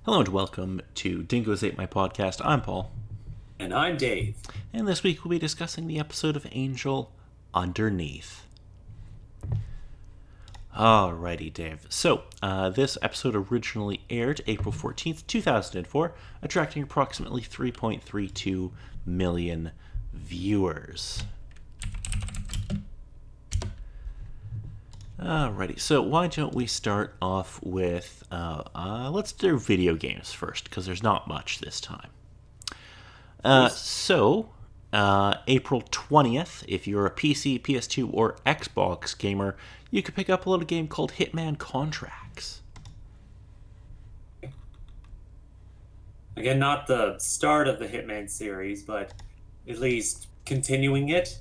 Hello and welcome to Dingoes Ate My Podcast. I'm Paul. And I'm Dave. And this week we'll be discussing the episode of Angel Underneath. Alrighty, Dave. So, this episode originally aired April 14th, 2004, attracting approximately 3.32 million viewers. Alrighty, so why don't we start off with, let's do video games first, because there's not much this time. April 20th, if you're a PC, PS2, or Xbox gamer, you could pick up a little game called Hitman Contracts. Again, not the start of the Hitman series, but at least continuing it.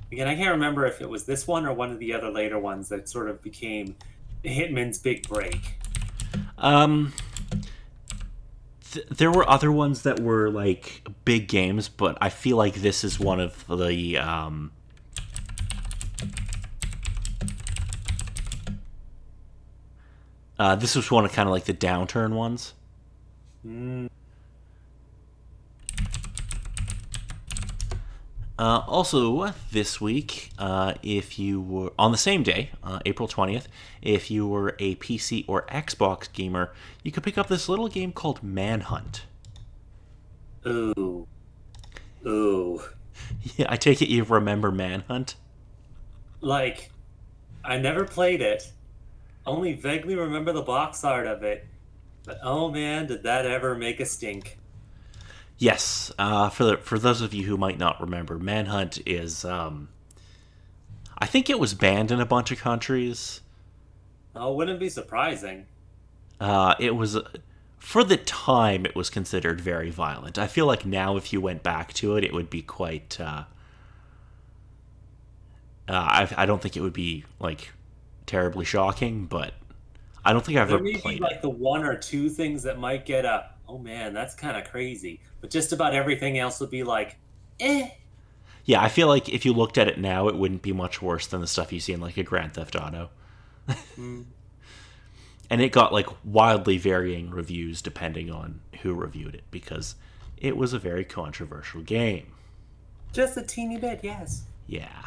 Again, I can't remember if it was this one or one of the other later ones that sort of became Hitman's big break. There were other ones that were, like, big games, but I feel like this is one of the, this was one of kind of like the downturn ones. Also, this week, if you were on the same day, April 20th, if you were a PC or Xbox gamer, you could pick up this little game called Manhunt. Ooh. Yeah, I take it you remember Manhunt? Like, I never played it. Only vaguely remember the box art of it. But oh man, did that ever make a stink. Yes, for those of you who might not remember, Manhunt is, I think it was banned in a bunch of countries. Oh, wouldn't be surprising. It was, for the time, it was considered very violent. I feel like now if you went back to it, it would be quite, I don't think it would be, like, terribly shocking, but I don't think I've There ever may be played like it. the one or two things that might get a, oh man, that's kind of crazy. But just about everything else would be like, eh. Yeah, I feel like if you looked at it now, it wouldn't be much worse than the stuff you see in, like, a Grand Theft Auto. Mm. And it got, like, wildly varying reviews depending on who reviewed it, because it was a very controversial game. Just a teeny bit, yes. Yeah.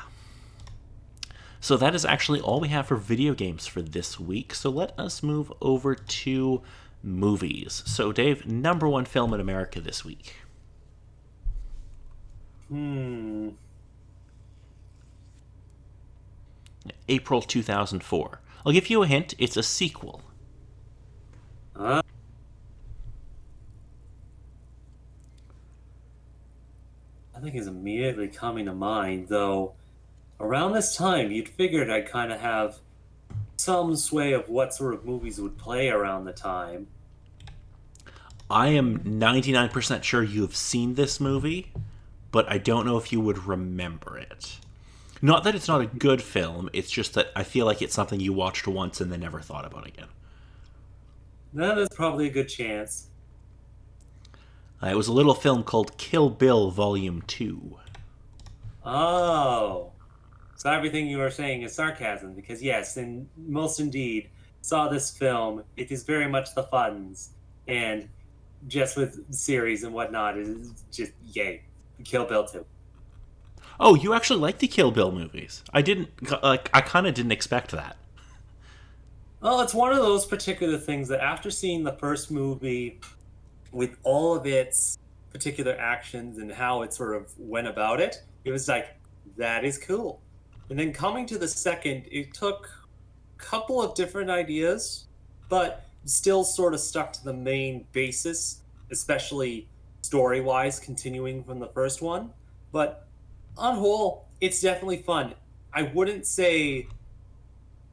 So that is actually all we have for video games for this week, so let us move over to movies. So, Dave, number one film in America this week. April 2004. I'll give you a hint, it's a sequel. Uh, Nothing is immediately coming to mind, though. Around this time, you'd figured I'd kind of have some sway of what sort of movies would play around the time. I am 99% sure you have seen this movie, but I don't know if you would remember it. Not that it's not a good film, it's just that I feel like it's something you watched once and then never thought about again. That is probably a good chance. It was a little film called Kill Bill Volume 2. Oh. So everything you are saying is sarcasm, because yes, and most indeed, saw this film. It is very much the funds, and just with series and whatnot, it is just yay. Kill Bill 2. Oh, you actually like the Kill Bill movies. I kind of didn't expect that. Well, it's one of those particular things that after seeing the first movie with all of its particular actions and how it sort of went about it, it was like, that is cool. And then coming to the second, it took a couple of different ideas, but still sort of stuck to the main basis, especially story-wise, continuing from the first one. But on whole, it's definitely fun. I wouldn't say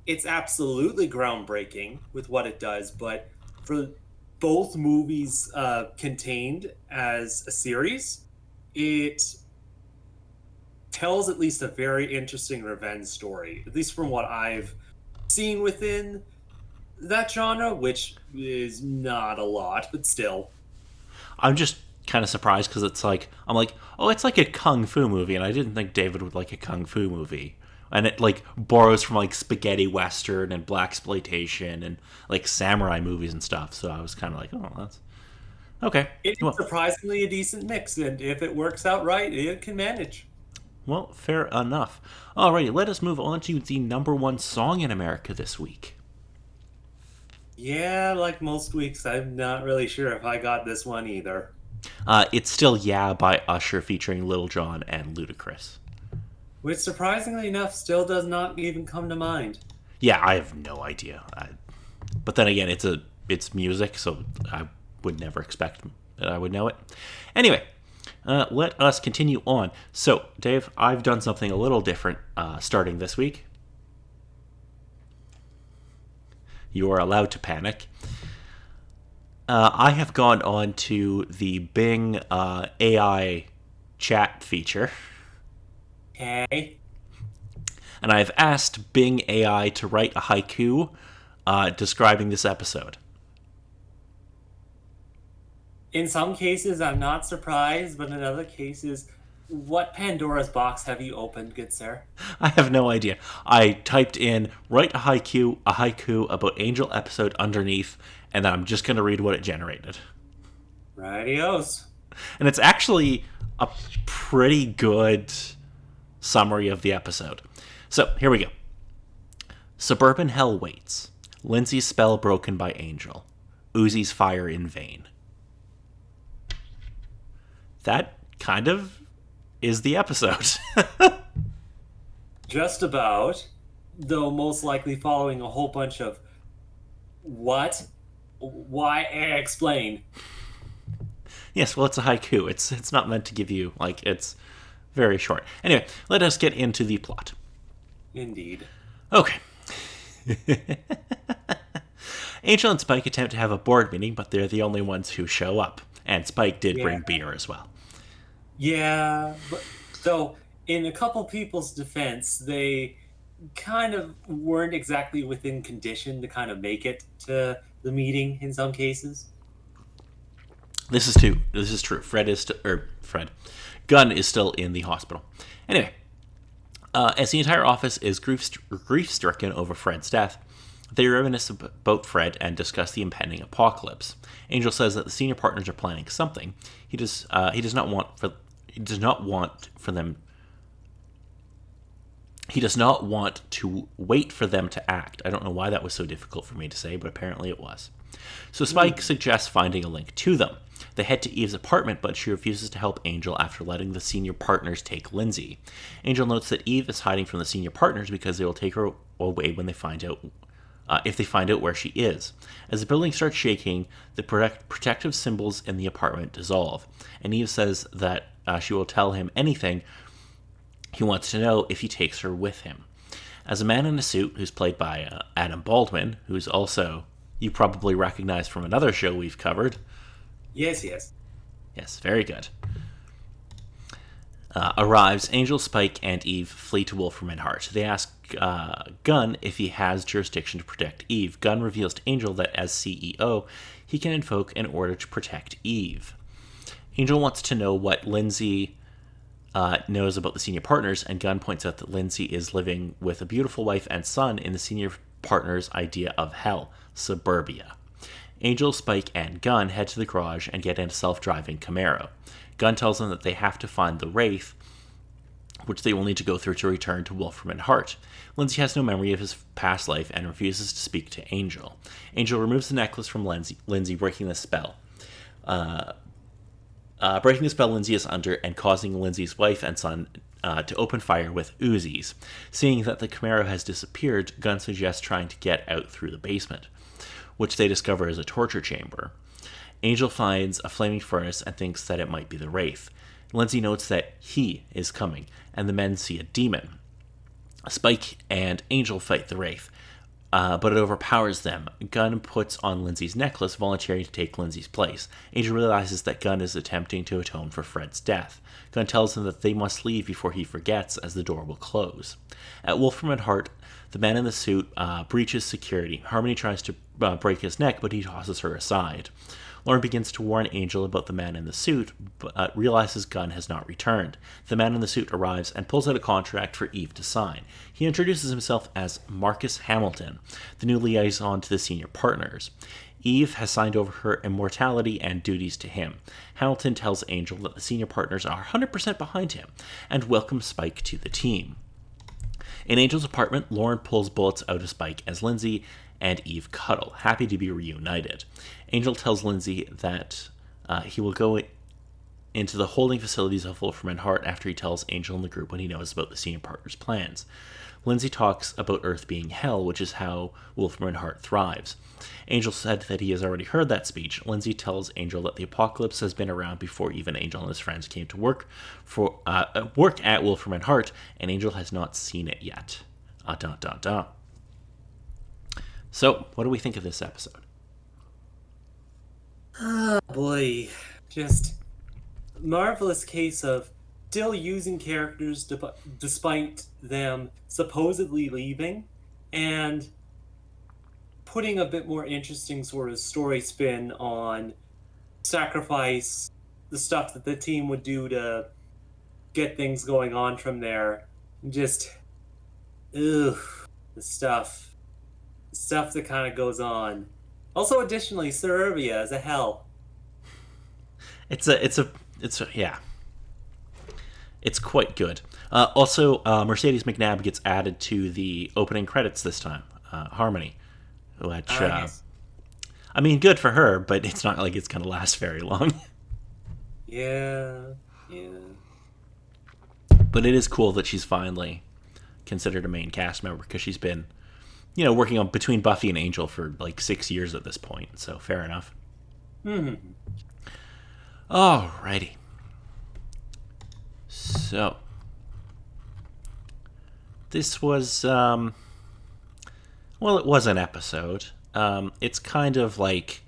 it's absolutely groundbreaking with what it does, but for both movies contained as a series, it tells at least a very interesting revenge story, at least from what I've seen within that genre, which is not a lot, but still. I'm just kind of surprised because I'm like, oh, it's like a kung fu movie, and I didn't think David would like a kung fu movie. and it like borrows from like spaghetti western and black exploitation and like samurai movies and stuff. So I was kind of like, oh, that's okay. It is Well, surprisingly a decent mix, and if it works out right, it can manage. well, fair enough. Alrighty, let us move on to the number one song in America this week. Yeah, like most weeks, I'm not really sure if I got this one either. It's still "Yeah" by Usher featuring Lil Jon and Ludacris. Which, surprisingly enough, still does not even come to mind. Yeah, I have no idea. But then again, it's music, so I would never expect that I would know it. Anyway, let us continue on. So, Dave, I've done something a little different starting this week. You are allowed to panic. I have gone on to the Bing AI chat feature, Okay. and I've asked Bing AI to write a haiku describing this episode. In some cases, I'm not surprised, but in other cases, what Pandora's box have you opened, good sir? I have no idea. I typed in "write a haiku about Angel episode" underneath, and then I'm just going to read what it generated. Radios. And it's actually a pretty good summary of the episode. So here we go. Suburban hell waits. Lindsay's spell broken by Angel. Uzi's fire in vain. That kind of is the episode. Just about, though most likely following a whole bunch of what? Why? Explain. Yes, well, it's a haiku. It's not meant to give you, like, it's very short. Anyway, let us get into the plot. Indeed. Okay. Angel and Spike attempt to have a board meeting, but they're the only ones who show up. And Spike did bring beer as well. Yeah, but so in a couple people's defense, they kind of weren't exactly within condition to kind of make it to the meeting in some cases. This is true. Fred. Gunn is still in the hospital. Anyway, as the entire office is grief-stricken over Fred's death, they reminisce about Fred and discuss the impending apocalypse. Angel says that the senior partners are planning something. He does not want to wait for them to act. I don't know why that was so difficult for me to say, but apparently it was. So Spike suggests finding a link to them. They head to Eve's apartment, but she refuses to help Angel after letting the senior partners take Lindsay. Angel notes that Eve is hiding from the senior partners because they will take her away when they find out if they find out where she is. As the building starts shaking, the protective symbols in the apartment dissolve, and Eve says that she will tell him anything he wants to know if he takes her with him. As a man in a suit, who's played by Adam Baldwin, who's also you probably recognize from another show we've covered. Yes, yes. Yes, very good. Arrives, Angel, Spike, and Eve flee to Wolfram and Hart. They ask Gunn if he has jurisdiction to protect Eve. Gunn reveals to Angel that as CEO, he can invoke in order to protect Eve. Angel wants to know what Lindsay knows about the senior partners, and Gunn points out that Lindsay is living with a beautiful wife and son in the senior partners' idea of hell, suburbia. Angel, Spike, and Gunn head to the garage and get in a self-driving Camaro. Gunn tells them that they have to find the Wraith, which they will need to go through to return to Wolfram and Hart. Lindsay has no memory of his past life and refuses to speak to Angel. Angel removes the necklace from Lindsay, breaking the spell. Breaking the spell Lindsay is under and causing Lindsay's wife and son to open fire with Uzis. Seeing that the Camaro has disappeared, Gunn suggests trying to get out through the basement, which they discover is a torture chamber. Angel finds a flaming furnace and thinks that it might be the Wraith. Lindsay notes that he is coming, and the men see a demon. Spike and Angel fight the Wraith, but it overpowers them. Gunn puts on Lindsay's necklace, volunteering to take Lindsay's place. Angel realizes that Gunn is attempting to atone for Fred's death. Gunn tells them that they must leave before he forgets, as the door will close. At Wolfram and Hart, the man in the suit breaches security. Harmony tries to break his neck, but he tosses her aside. Lauren begins to warn Angel about the man in the suit, but realizes Gunn has not returned. The man in the suit arrives and pulls out a contract for Eve to sign. He introduces himself as Marcus Hamilton, the new liaison to the senior partners. Eve has signed over her immortality and duties to him. Hamilton tells Angel that the senior partners are 100% behind him and welcomes Spike to the team. In Angel's apartment, Lauren pulls bullets out of Spike as Lindsay and Eve cuddle, happy to be reunited. Angel tells Lindsay that he will go into the holding facilities of Wolfram and Hart after he tells Angel and the group when he knows about the senior partner's plans. Lindsay talks about Earth being hell, which is how Wolfram and Hart thrives. Angel said that he has already heard that speech. Lindsay tells Angel that the apocalypse has been around before even Angel and his friends came to work at Wolfram and Hart, and Angel has not seen it yet. So, what do we think of this episode? Oh boy, just marvelous case of still using characters despite them supposedly leaving, and putting a bit more interesting sort of story spin on sacrifice, the stuff that the team would do to get things going on from there. Just, ugh, the stuff that kind of goes on. Also, additionally, Serbia is a hell. Yeah. It's quite good. Also, Mercedes McNabb gets added to the opening credits this time. Harmony. Which, Yes. I mean, good for her, but it's not like it's going to last very long. Yeah. But it is cool that she's finally considered a main cast member, because she's been, working on between Buffy and Angel for like 6 years at this point. So fair enough. Alrighty. So this was, it was an episode. It's kind of like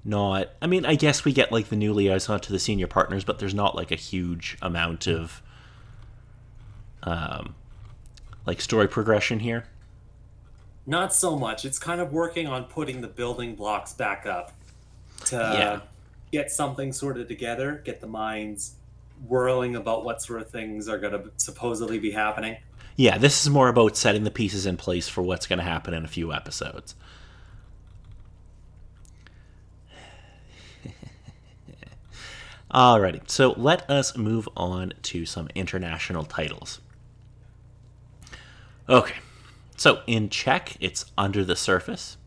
not. I mean, I guess we get like the new liaison to the senior partners, but there's not like a huge amount of like story progression here. Not so much. It's kind of working on putting the building blocks back up to get something sort of together, get the minds whirling about what sort of things are going to supposedly be happening. Yeah, this is more about setting the pieces in place for what's going to happen in a few episodes. Alrighty, so let us move on to some international titles. Okay, so in Czech, it's Under the Surface.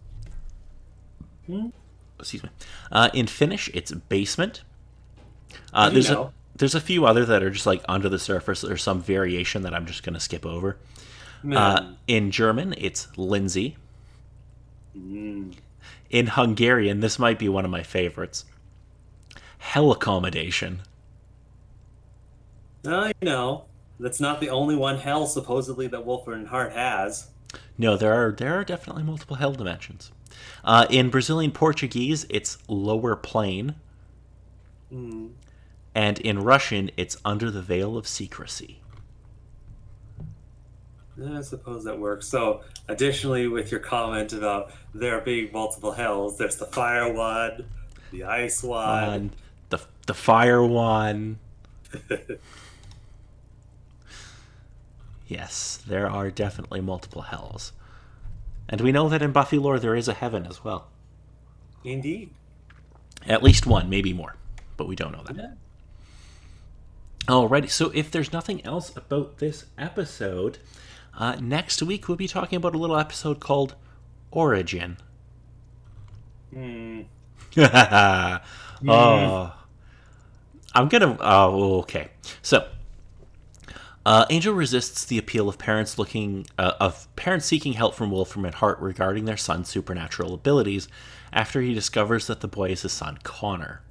Excuse me. In Finnish, it's Basement. There's a few other that are just like Under the Surface. There's some variation that I'm just going to skip over. In German, it's Lindsay. In Hungarian, this might be one of my favorites. Hell Accommodation. That's not the only one hell supposedly that Wolfram and Hart has. No, there are definitely multiple hell dimensions. In Brazilian Portuguese, it's Lower Plane. And in Russian, it's Under the Veil of Secrecy. I suppose that works. So, additionally, with your comment about there being multiple hells, there's the fire one, the ice one, the fire one. Yes, there are definitely multiple hells. And we know that in Buffy lore there is a heaven as well. Indeed. At least one, maybe more. But we don't know that. Yeah. Alrighty, so if there's nothing else about this episode, next week we'll be talking about a little episode called Origin. Okay. So, Angel resists the appeal of parents seeking help from Wolfram and Hart regarding their son's supernatural abilities after he discovers that the boy is his son Connor.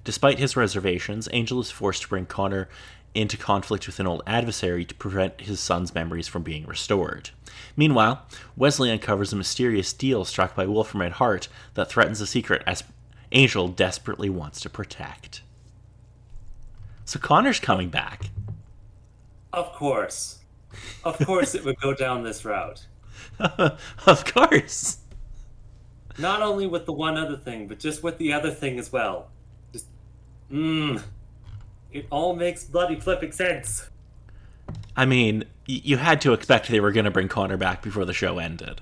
Despite his reservations, Angel is forced to bring Connor into conflict with an old adversary to prevent his son's memories from being restored. Meanwhile, Wesley uncovers a mysterious deal struck by Wolfram and Hart that threatens a secret as Angel desperately wants to protect. So Connor's coming back. Of course. Of course it would go down this route. Of course. Not only with the one other thing, but just with the other thing as well. Just, mmm. It all makes bloody flipping sense. I mean, you had to expect they were going to bring Connor back before the show ended.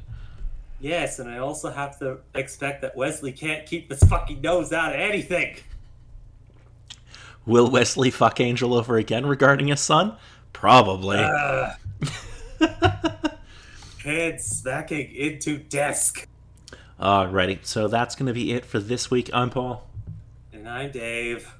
Yes, and I also have to expect that Wesley can't keep his fucking nose out of anything. Will Wesley fuck Angel over again regarding his son? Probably. Head smacking into desk. Alrighty, so that's going to be it for this week. I'm Paul. And I'm Dave.